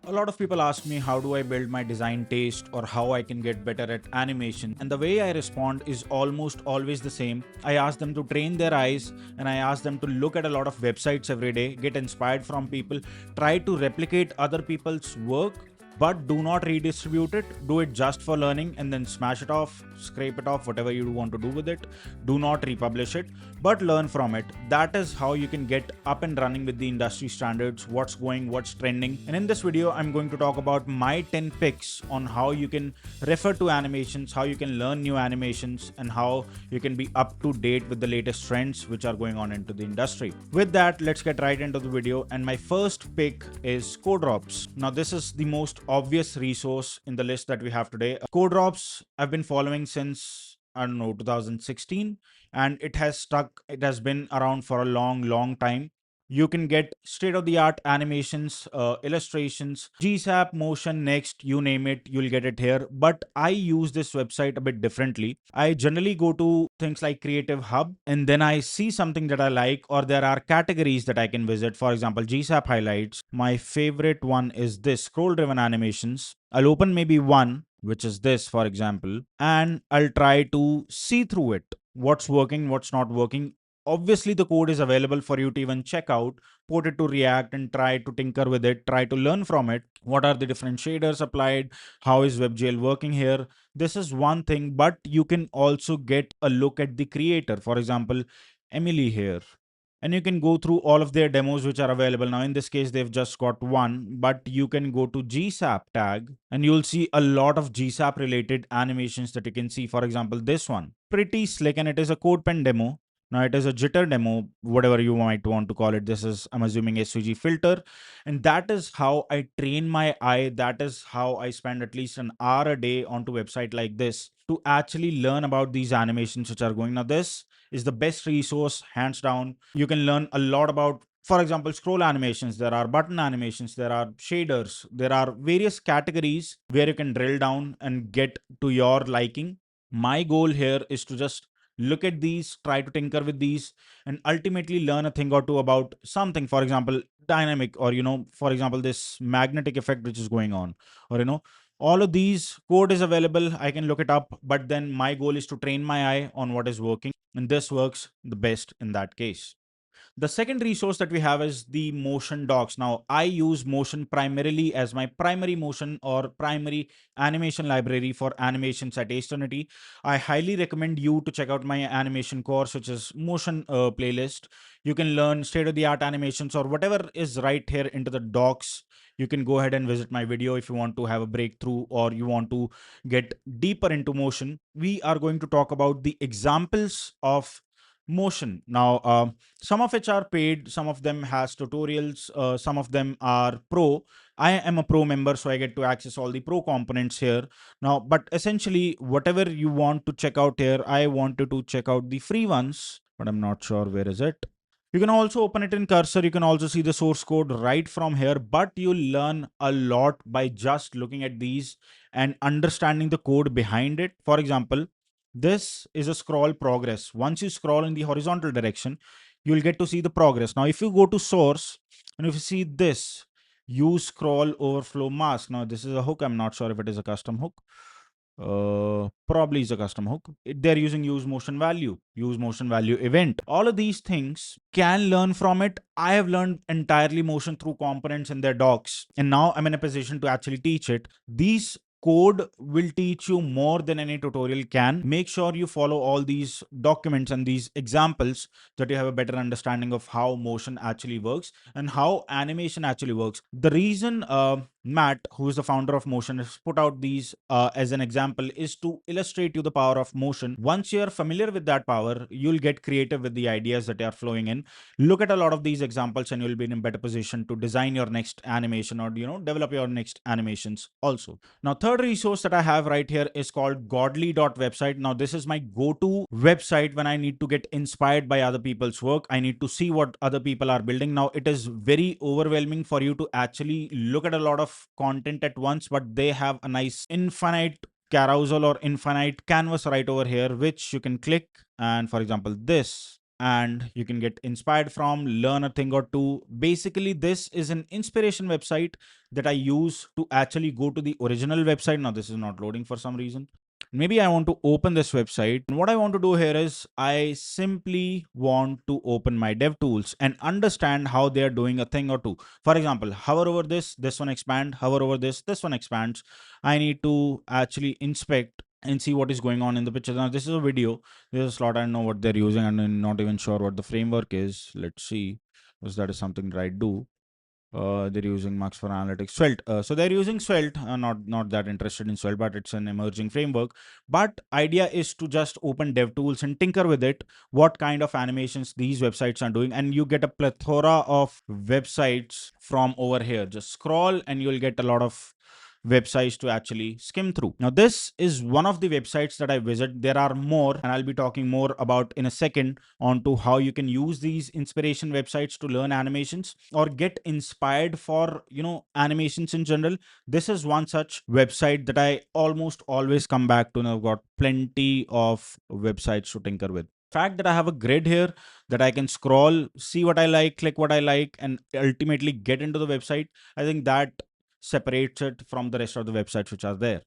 A lot of people ask me how do I build my design taste or how I can get better at animation, and the way I respond is almost always the same. I ask them to train their eyes and I ask them to look at a lot of websites every day, get inspired from people, try to replicate other people's work, but do not redistribute it. Do it just for learning and then smash it off, scrape it off, whatever you want to do with it. Do not republish it, but learn from it. That is how you can get up and running with the industry standards, what's going, what's trending. And in this video, I'm going to talk about my 10 picks on how you can refer to animations, how you can learn new animations, and how you can be up to date with the latest trends which are going on into the industry. With that, let's get right into the video. And my first pick is Codrops. Now, this is the most obvious resource in the list that we have today. Codrops I've been following since, I don't know, 2016, and it has stuck. It has been around for a long time. You can get state of the art animations, illustrations, GSAP, motion, next, you name it, you'll get it here. But I use this website a bit differently. I generally go to things like Creative Hub and then I see something that I like, or there are categories that I can visit. For example, GSAP highlights. My favorite one is this scroll driven animations. I'll open maybe one, which is this, for example, and I'll try to see through it. What's working, what's not working. Obviously, the code is available for you to even check out, put it to React and try to tinker with it, try to learn from it. What are the different shaders applied? How is WebGL working here? This is one thing, but you can also get a look at the creator. For example, Emily here. And you can go through all of their demos which are available. Now, in this case, they've just got one, but you can go to GSAP tag and you'll see a lot of GSAP related animations that you can see. For example, this one, pretty slick, and it is a CodePen demo. Now it is a jitter demo, whatever you might want to call it. This is, I'm assuming, SVG filter. And that is how I train my eye. That is how I spend at least an hour a day onto a website like this to actually learn about these animations which are going. Now, this is the best resource, hands down. You can learn a lot about, for example, scroll animations. There are button animations, there are shaders, there are various categories where you can drill down and get to your liking. My goal here is to just look at these, try to tinker with these, and ultimately learn a thing or two about something. For example, dynamic, or for example, this magnetic effect which is going on, or all of these code is available. I can look it up, but then my goal is to train my eye on what is working, and this works the best in that case. The second resource that we have is the motion docs. Now, I use motion primarily as my primary motion or primary animation library for animations at Eternity. I highly recommend you to check out my animation course, which is motion playlist. You can learn state of the art animations or whatever is right here into the docs. You can go ahead and visit my video if you want to have a breakthrough or you want to get deeper into motion. We are going to talk about the examples of motion. Now, some of which are paid, some of them has tutorials, some of them are pro. I am a pro member, so I get to access all the pro components here. Now, but essentially, whatever you want to check out here, I wanted to check out the free ones, but I'm not sure where is it. You can also open it in cursor. You can also see the source code right from here, but you'll learn a lot by just looking at these and understanding the code behind it. For example, this is a scroll progress. Once you scroll in the horizontal direction, you'll get to see the progress. Now, if you go to source and if you see this, use scroll overflow mask. Now, this is a hook. I'm not sure if it is a custom hook. Probably is a custom hook. They're using use motion value event. All of these things can learn from it. I have learned entirely motion through components in their docs, and now I'm in a position to actually teach it. These code will teach you more than any tutorial can. Make sure you follow all these documents and these examples that you have a better understanding of how motion actually works and how animation actually works. The reason Matt, who is the founder of Motion, has put out these as an example is to illustrate you the power of motion. Once you're familiar with that power, you'll get creative with the ideas that are flowing in. Look at a lot of these examples and you'll be in a better position to design your next animation or, develop your next animations also. Now, third resource that I have right here is called godly.website. Now, this is my go-to website when I need to get inspired by other people's work. I need to see what other people are building. Now, it is very overwhelming for you to actually look at a lot of content at once, but they have a nice infinite carousel or infinite canvas right over here, which you can click. And for example, this and you can get inspired from, learn a thing or two. Basically, this is an inspiration website that I use to actually go to the original website. Now, this is not loading for some reason. Maybe I want to open this website. And what I want to do here is I simply want to open my dev tools and understand how they're doing a thing or two. For example, hover over this one expand, hover over this one expands. I need to actually inspect and see what is going on in the picture. Now, this is a video. This is a slot. I don't know what they're using. I'm not even sure what the framework is. Let's see. Because that is something that I do. They're using Mux for analytics. Svelte. So they're using Svelte. Not that interested in Svelte, but it's an emerging framework. But idea is to just open DevTools and tinker with it. What kind of animations these websites are doing, and you get a plethora of websites from over here. Just scroll, and you'll get a lot of websites to actually skim through. Now, this is one of the websites that I visit. There are more, and I'll be talking more about in a second onto how you can use these inspiration websites to learn animations or get inspired for, animations in general. This is one such website that I almost always come back to, and I've got plenty of websites to tinker with. Fact that I have a grid here that I can scroll, see what I like, click what I like, and ultimately get into the website. I think that separates it from the rest of the websites which are there.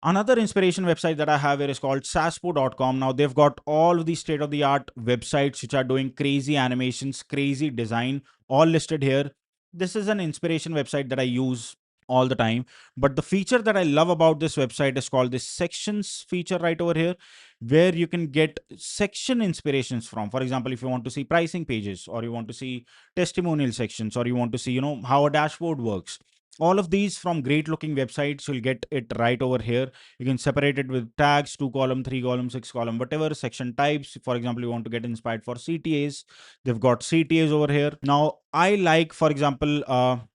Another inspiration website that I have here is called saspo.com. Now, they've got all of these state of the art websites which are doing crazy animations, crazy design, all listed here. This is an inspiration website that I use all the time. But the feature that I love about this website is called this sections feature right over here, where you can get section inspirations from. For example, if you want to see pricing pages, or you want to see testimonial sections, or you want to see, how a dashboard works, all of these from great looking websites, you'll get it right over here. You can separate it with tags, 2 column, 3 column, 6 column, whatever section types. For example, you want to get inspired for CTAs, they've got CTAs over here. Now, I like, for example,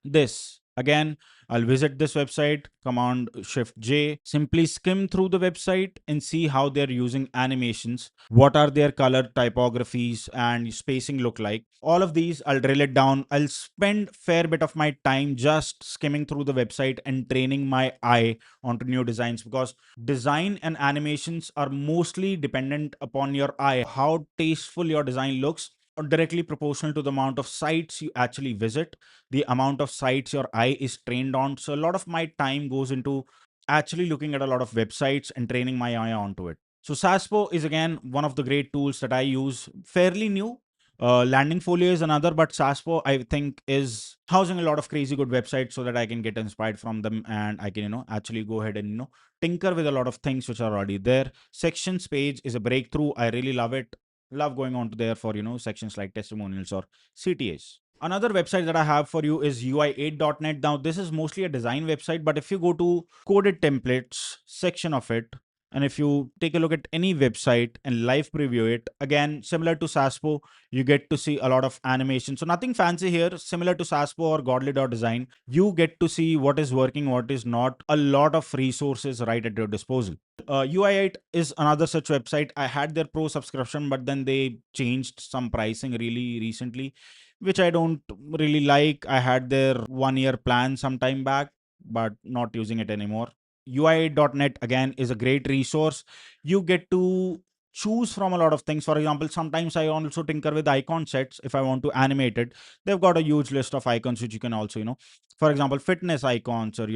this again. I'll visit this website, Command Shift J, simply skim through the website and see how they're using animations. What are their color typographies and spacing look like? All of these, I'll drill it down. I'll spend fair bit of my time just skimming through the website and training my eye onto new designs, because design and animations are mostly dependent upon your eye. How tasteful your design looks are directly proportional to the amount of sites you actually visit, the amount of sites your eye is trained on. So a lot of my time goes into actually looking at a lot of websites and training my eye onto it. So Saspo is again one of the great tools that I use, fairly new. Landing Folio is another, but Saspo I think is housing a lot of crazy good websites so that I can get inspired from them, and I can actually go ahead and tinker with a lot of things which are already there. Sections page is a breakthrough. I really love it. Love going on to there for sections like testimonials or CTAs. Another website that I have for you is UI8.net. Now, this is mostly a design website, but if you go to coded templates section of it, and if you take a look at any website and live preview it, again, similar to Saspo, you get to see a lot of animation. So nothing fancy here, similar to Saspo or Godly.design. You get to see what is working, what is not, a lot of resources right at your disposal. UI8 is another such website. I had their pro subscription, but then they changed some pricing really recently, which I don't really like. I had their 1 year plan some time back, but not using it anymore. UI.net again is a great resource. You get to choose from a lot of things. For example, sometimes I also tinker with icon sets if I want to animate it. They've got a huge list of icons which you can also, for example, fitness icons, or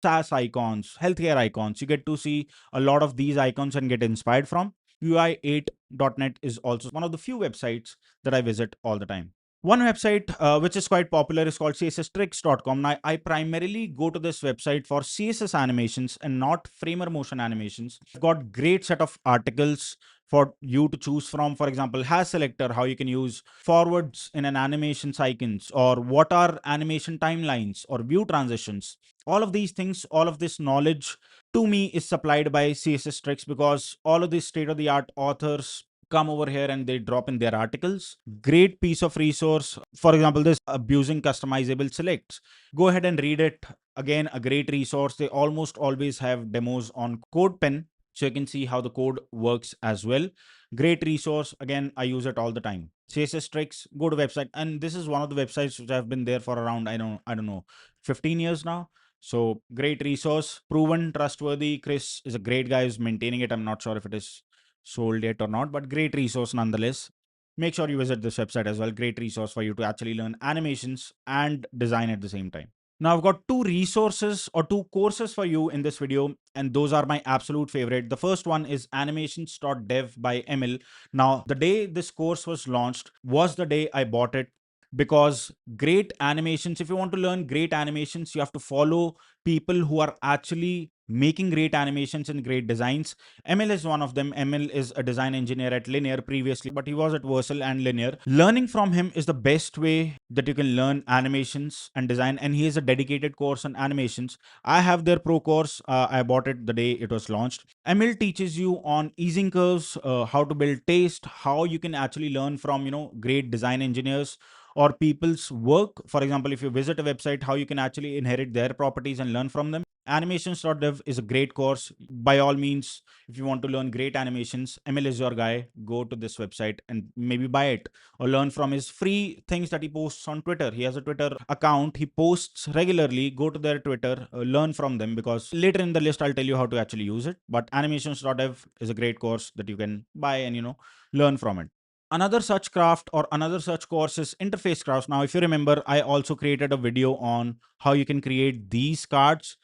SaaS icons, healthcare icons. You get to see a lot of these icons and get inspired from. UI8.net is also one of the few websites that I visit all the time. One website which is quite popular is called CSS-Tricks.com. Now, I primarily go to this website for CSS animations and not framer motion animations. I've got great set of articles for you to choose from. For example, hash selector, how you can use forwards in an animations icons, or what are animation timelines or view transitions. All of these things, all of this knowledge to me is supplied by CSS Tricks, because all of these state of the art authors come over here and they drop in their articles. Great piece of resource. For example, this abusing customizable selects. Go ahead and read it. Again, a great resource. They almost always have demos on CodePen, so you can see how the code works as well. Great resource. Again, I use it all the time. CSS Tricks, go to website. And this is one of the websites which have been there for around, I don't know, 15 years now. So great resource, proven, trustworthy. Chris is a great guy who's maintaining it. I'm not sure if it is sold yet or not, but great resource nonetheless. make sure you visit this website as well. Great resource for you to actually learn animations and design at the same time. Now I've got two resources or two courses for you in this video, and those are my absolute favorite. The first one is Animations.dev by Emil. Now, the day this course was launched was the day I bought it, because great animations, if you want to learn great animations, you have to follow people who are actually making great animations and great designs. Emil is one of them. Emil is a design engineer at Linear previously, but he was at Versal and Linear. Learning from him is the best way that you can learn animations and design, and he has a dedicated course on animations. I have their pro course. I bought it the day it was launched. Emil teaches you on easing curves, how to build taste, how you can actually learn from great design engineers or people's work. For example, if you visit a website, how you can actually inherit their properties and learn from them. Animations.dev is a great course. By all means, if you want to learn great animations, Emil is your guy. Go to this website and maybe buy it or learn from his free things that he posts on Twitter. He has a Twitter account. He posts regularly. Go to their Twitter, learn from them, because later in the list, I'll tell you how to actually use it. But Animations.dev is a great course that you can buy and, learn from it. Another such craft or another such course is interface crafts. Now, if you remember, I also created a video on how you can create these cards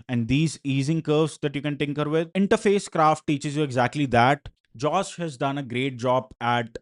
and these easing curves that you can tinker with. Interface craft teaches you exactly that. Josh has done a great job at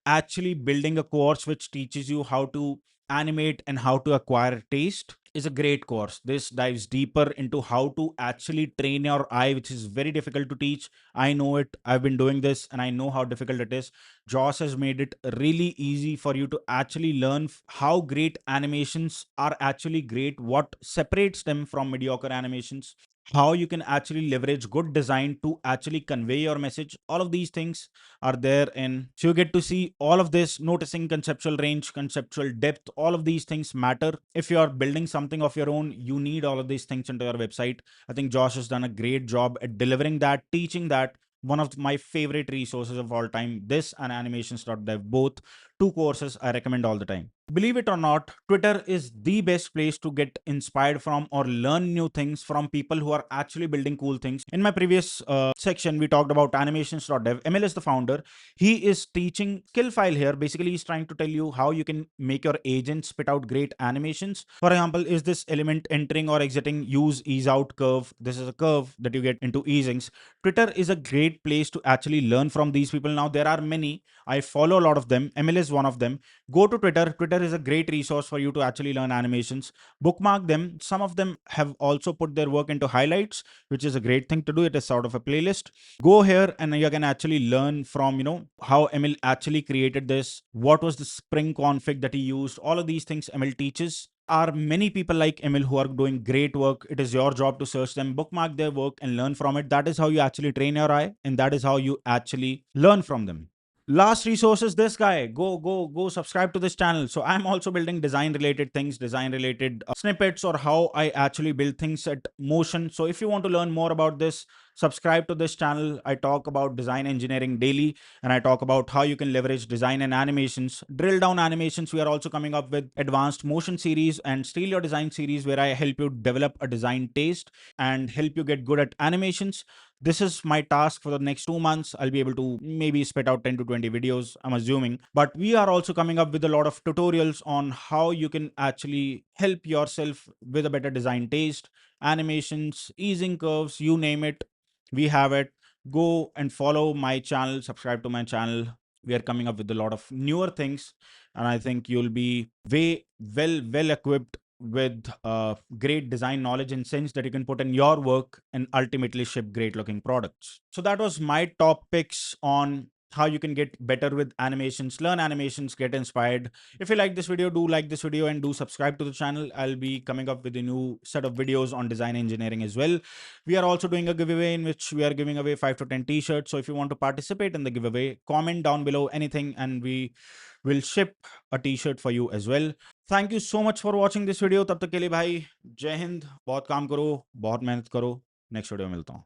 actually building a course which teaches you how to animate and how to acquire taste. Is a great course. This dives deeper into how to actually train your eye, which is very difficult to teach. I know it. I've been doing this and I know how difficult it is. Josh has made it really easy for you to actually learn how great animations are actually great, what separates them from mediocre animations, how you can actually leverage good design to actually convey your message. All of these things are there in. So you get to see all of this, noticing conceptual range, conceptual depth. All of these things matter. If you are building something of your own, you need all of these things into your website. I think Josh has done a great job at delivering that, teaching that. One of my favorite resources of all time, this and Animations.dev, both two courses I recommend all the time. Believe it or not, Twitter is the best place to get inspired from or learn new things from people who are actually building cool things. In my previous section, we talked about Animations.dev. Emil is the founder. He is teaching skill file here. Basically, he's trying to tell you how you can make your agent spit out great animations. For example, is this element entering or exiting? Use ease out curve. This is a curve that you get into easings. Twitter is a great place to actually learn from these people. Now, there are many. I follow a lot of them. Emil is one of them. Go to Twitter. Twitter is a great resource for you to actually learn animations. Bookmark them. Some of them have also put their work into highlights, which is a great thing to do. It is sort of a playlist. Go here and you can actually learn from, how Emil actually created this. What was the Spring config that he used? All of these things Emil teaches. Are many people like Emil who are doing great work. It is your job to search them, bookmark their work and learn from it. That is how you actually train your eye, and that is how you actually learn from them. Last resource is this guy. Go subscribe to this channel. So I'm also building design related things, design related snippets, or how I actually build things at Motion. So if you want to learn more about this, subscribe to this channel. I talk about design engineering daily, and I talk about how you can leverage design and animations. Drill down animations. We are also coming up with advanced motion series and steal your design series, where I help you develop a design taste and help you get good at animations. This is my task for the next 2 months. I'll be able to maybe spit out 10 to 20 videos, I'm assuming. But we are also coming up with a lot of tutorials on how you can actually help yourself with a better design taste, animations, easing curves, you name it. We have it. Go and follow my channel, subscribe to my channel. We are coming up with a lot of newer things, and I think you'll be well equipped with great design knowledge and sense that you can put in your work and ultimately ship great looking products. So that was my top picks on how you can get better with animations, learn animations, get inspired. If you like this video, do like this video and do subscribe to the channel. I'll be coming up with a new set of videos on design engineering as well. We are also doing a giveaway in which we are giving away 5 to 10 t-shirts. So if you want to participate in the giveaway, comment down below anything and we will ship a t-shirt for you as well. Thank you so much for watching this video. तब तक के लिए भाई जय हिंद. बहुत काम करो, बहुत मेहनत करो. नेक्स्ट वीडियो में मिलता हूँ.